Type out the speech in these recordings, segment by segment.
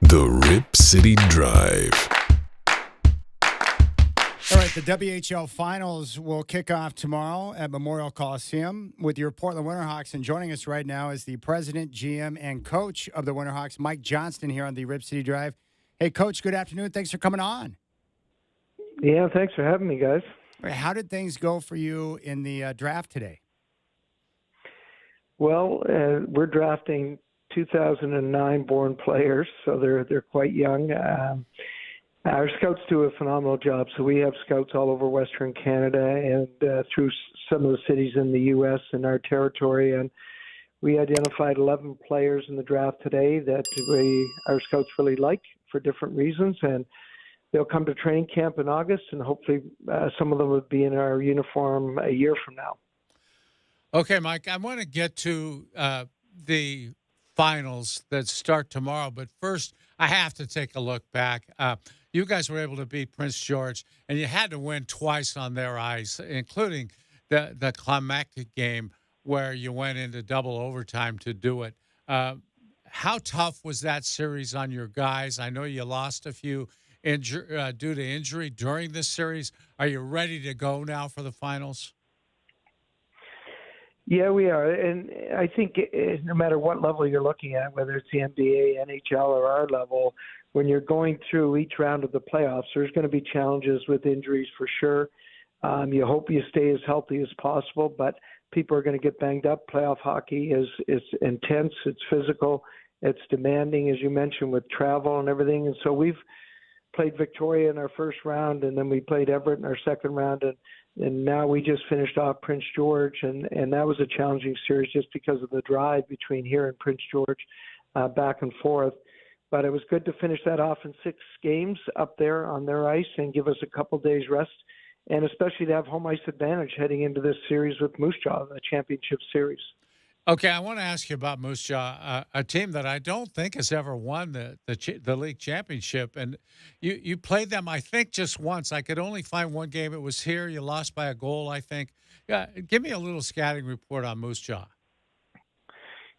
The Rip City Drive. All right, the WHL Finals will kick off tomorrow at Memorial Coliseum with your Portland Winterhawks. And joining us right now is the president, GM, and coach of the Winterhawks, Mike Johnston, here on the Rip City Drive. Hey, Coach, good afternoon. Thanks for coming on. Yeah, thanks for having me, guys. All right, how did things go for you in the draft today? Well, we're drafting 2009 born players, so they're quite young. Our scouts do a phenomenal job. So we have scouts all over Western Canada and through some of the cities in the U.S. and our territory. And we identified 11 players in the draft today that our scouts really like for different reasons. And they'll come to training camp in August, and hopefully some of them will be in our uniform a year from now. Okay, Mike, I want to get to the finals that start tomorrow. But first, I have to take a look back. You guys were able to beat Prince George, and you had to win twice on their ice, including the climactic game where you went into double overtime to do it. How tough was that series on your guys? I know you lost a few due to injury during this series. Are you ready to go now for the finals? Yeah, we are. And I think no matter what level you're looking at, whether it's the NBA, NHL, or our level, when you're going through each round of the playoffs, there's going to be challenges with injuries for sure. You hope you stay as healthy as possible, but people are going to get banged up. Playoff hockey is intense. It's physical. It's demanding, as you mentioned, with travel and everything. And so we've played Victoria in our first round, and then we played Everett in our second round, and now we just finished off Prince George, and that was a challenging series just because of the drive between here and Prince George, back and forth. But it was good to finish that off in 6 games up there on their ice and give us a couple days rest, and especially to have home ice advantage heading into this series with Moose Jaw, the championship series. Okay, I want to ask you about Moose Jaw, a team that I don't think has ever won the league championship. And you played them, I think, just once. I could only find one game. It was here. You lost by a goal, I think. Give me a little scouting report on Moose Jaw.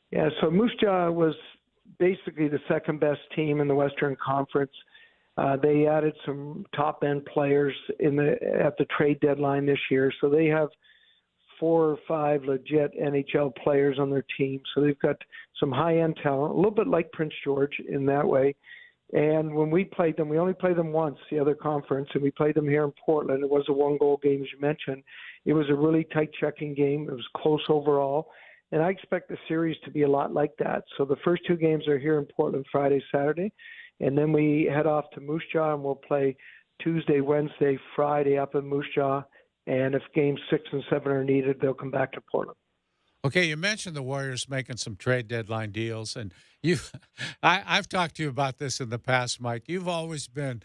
Yeah, so Moose Jaw was basically the second best team in the Western Conference. They added some top-end players at the trade deadline this year. So they have 4 or 5 legit NHL players on their team. So they've got some high-end talent, a little bit like Prince George in that way. And when we played them, we only played them once, the other conference, and we played them here in Portland. It was a 1-goal game, as you mentioned. It was a really tight checking game. It was close overall. And I expect the series to be a lot like that. So the first 2 games are here in Portland Friday, Saturday. And then we head off to Moose Jaw, and we'll play Tuesday, Wednesday, Friday up in Moose Jaw. And if games 6 and 7 are needed, they'll come back to Portland. Okay, you mentioned the Warriors making some trade deadline deals, and I've talked to you about this in the past, Mike. You've always been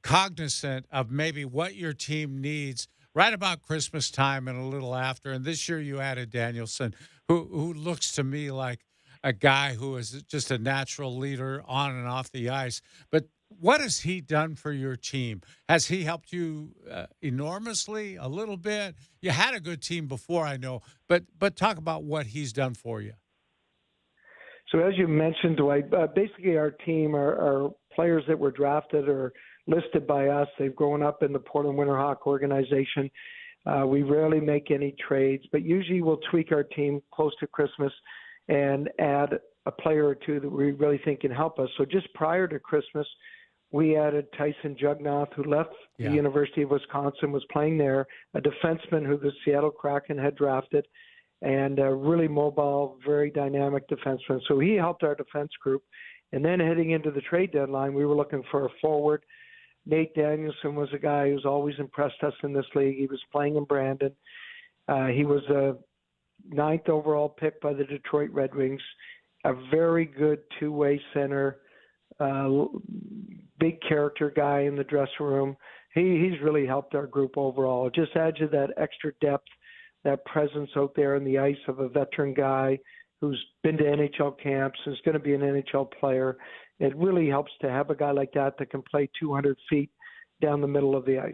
cognizant of maybe what your team needs right about Christmas time and a little after. And this year you added Danielson, who looks to me like a guy who is just a natural leader on and off the ice. But what has he done for your team? Has he helped you enormously, a little bit? You had a good team before, I know, but talk about what he's done for you. So as you mentioned, Dwight, basically our team, our players that were drafted or listed by us, they've grown up in the Portland Winterhawk organization. We rarely make any trades, but usually we'll tweak our team close to Christmas and add a player or two that we really think can help us. So just prior to Christmas, we added Tyson Jugnoth, who left the University of Wisconsin, was playing there, a defenseman who the Seattle Kraken had drafted, and a really mobile, very dynamic defenseman. So he helped our defense group. And then heading into the trade deadline, we were looking for a forward. Nate Danielson was a guy who's always impressed us in this league. He was playing in Brandon. He was a 9th overall pick by the Detroit Red Wings, a very good two-way center, big character guy in the dressing room. He's really helped our group overall. It just adds you that extra depth, that presence out there on the ice of a veteran guy who's been to NHL camps, is going to be an NHL player. It really helps to have a guy like that can play 200 feet down the middle of the ice.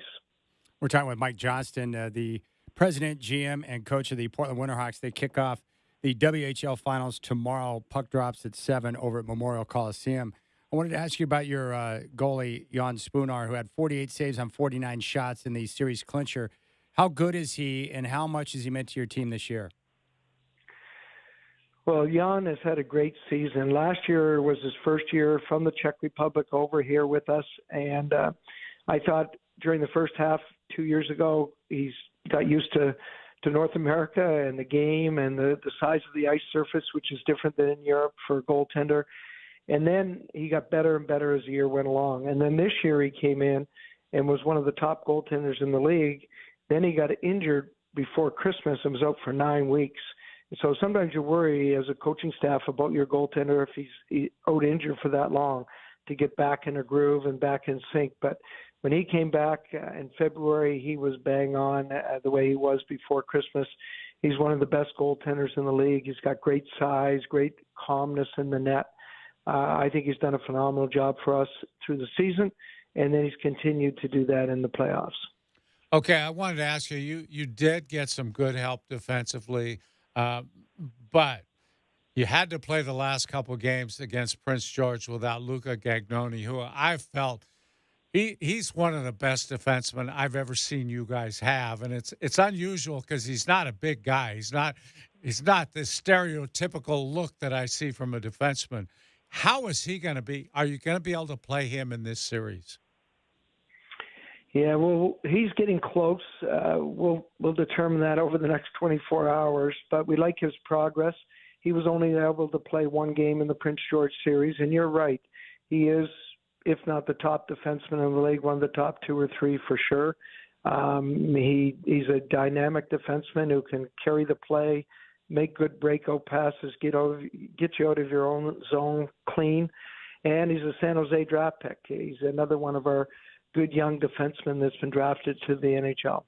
We're talking with Mike Johnston, the president, GM, and coach of the Portland Winterhawks. They kick off the WHL Finals tomorrow. Puck drops at 7 over at Memorial Coliseum. I wanted to ask you about your goalie, Jan Spoonar, who had 48 saves on 49 shots in the series clincher. How good is he, and how much has he meant to your team this year? Well, Jan has had a great season. Last year was his first year from the Czech Republic over here with us, and I thought during the first half 2 years ago, he's got used to North America and the game and the size of the ice surface, which is different than in Europe for a goaltender. And then he got better and better as the year went along. And then this year he came in and was one of the top goaltenders in the league. Then he got injured before Christmas and was out for 9 weeks. So sometimes you worry as a coaching staff about your goaltender if he's out injured for that long to get back in a groove and back in sync. But when he came back in February, he was bang on the way he was before Christmas. He's one of the best goaltenders in the league. He's got great size, great calmness in the net. I think he's done a phenomenal job for us through the season, and then he's continued to do that in the playoffs. Okay, I wanted to ask you, you did get some good help defensively, but you had to play the last couple games against Prince George without Luca Gagnoni, who I felt he's one of the best defensemen I've ever seen you guys have, and it's unusual because he's not a big guy. He's not this stereotypical look that I see from a defenseman. How is he going to be? Are you going to be able to play him in this series? Yeah, well, he's getting close. We'll determine that over the next 24 hours, but we like his progress. He was only able to play one game in the Prince George series, and you're right. He is, if not the top defenseman in the league, one of the top 2 or 3 for sure. He's a dynamic defenseman who can carry the play, make good breakout passes, get you out of your own zone clean, and he's a San Jose draft pick. He's another one of our good young defensemen that's been drafted to the NHL.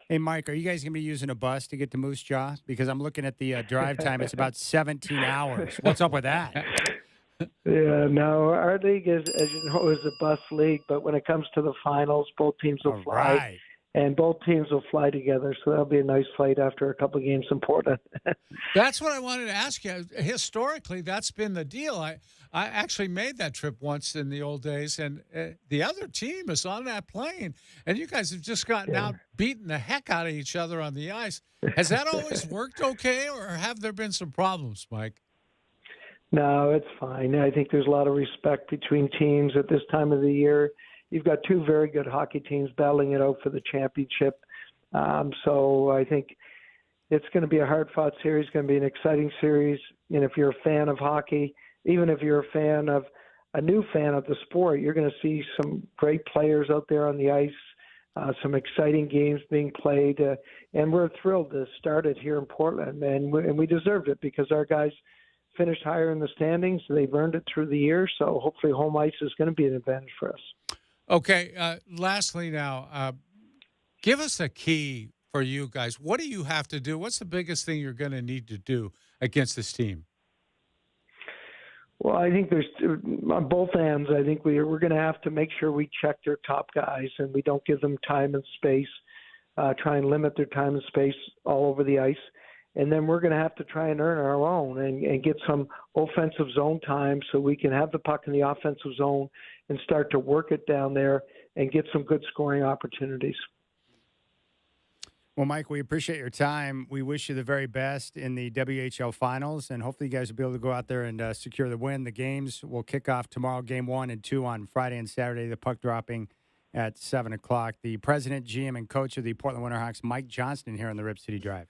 Hey, Mike, are you guys going to be using a bus to get to Moose Jaw? Because I'm looking at the drive time. It's about 17 hours. What's up with that? Yeah, no, our league is, as you know, is a bus league, but when it comes to the finals, both teams will fly. Right. And both teams will fly together, so that'll be a nice flight after a couple of games in Portland. That's what I wanted to ask you. Historically, that's been the deal. I actually made that trip once in the old days, and the other team is on that plane, and you guys have just gotten out beating the heck out of each other on the ice. Has that always worked okay, or have there been some problems, Mike? No, it's fine. I think there's a lot of respect between teams at this time of the year. You've got 2 very good hockey teams battling it out for the championship. So I think it's going to be a hard-fought series, going to be an exciting series. And if you're a fan of hockey, even if you're a new fan of the sport, you're going to see some great players out there on the ice, some exciting games being played. And we're thrilled to start it here in Portland. And we deserved it because our guys finished higher in the standings. They've earned it through the year. So hopefully home ice is going to be an advantage for us. Okay, lastly now, give us a key for you guys. What do you have to do? What's the biggest thing you're going to need to do against this team? Well, I think there's on both ends. I think we're going to have to make sure we check their top guys and we don't give them time and space, try and limit their time and space all over the ice. And then we're going to have to try and earn our own and get some offensive zone time so we can have the puck in the offensive zone and start to work it down there and get some good scoring opportunities. Well, Mike, we appreciate your time. We wish you the very best in the WHL Finals, and hopefully you guys will be able to go out there and secure the win. The games will kick off tomorrow, Game 1 and 2 on Friday and Saturday, the puck dropping at 7 o'clock. The president, GM, and coach of the Portland Winterhawks, Mike Johnston, here on the Rip City Drive.